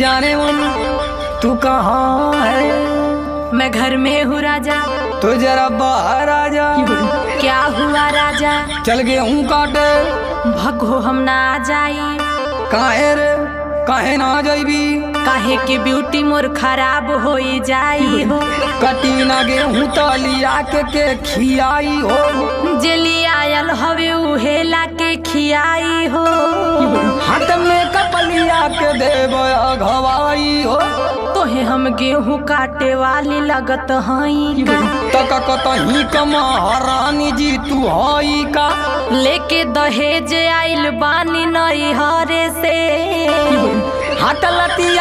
जाने मन तू कहाँ है? मैं घर में हूँ राजा। तो जरा बाहर आ जा। क्या हुआ राजा? चल गेहूं काटे। भगो हम ना आ जाई। काहे रे काहे ना जाइबी? काहे की ब्यूटी मोर खराब हो जाई हो। कटी ना गेहूं तलिया के खियाई हो। जेली आयल हवे उहे ला के खियाई हो। हाथ में कपलिया के देव घवाई हो। तोहे हम गेहूं काटे वाली लगत हई का? तक कतही कमा हरानी जी तू हई का? लेके दहेज आइल बानी नई हरे से। हाथ लतिया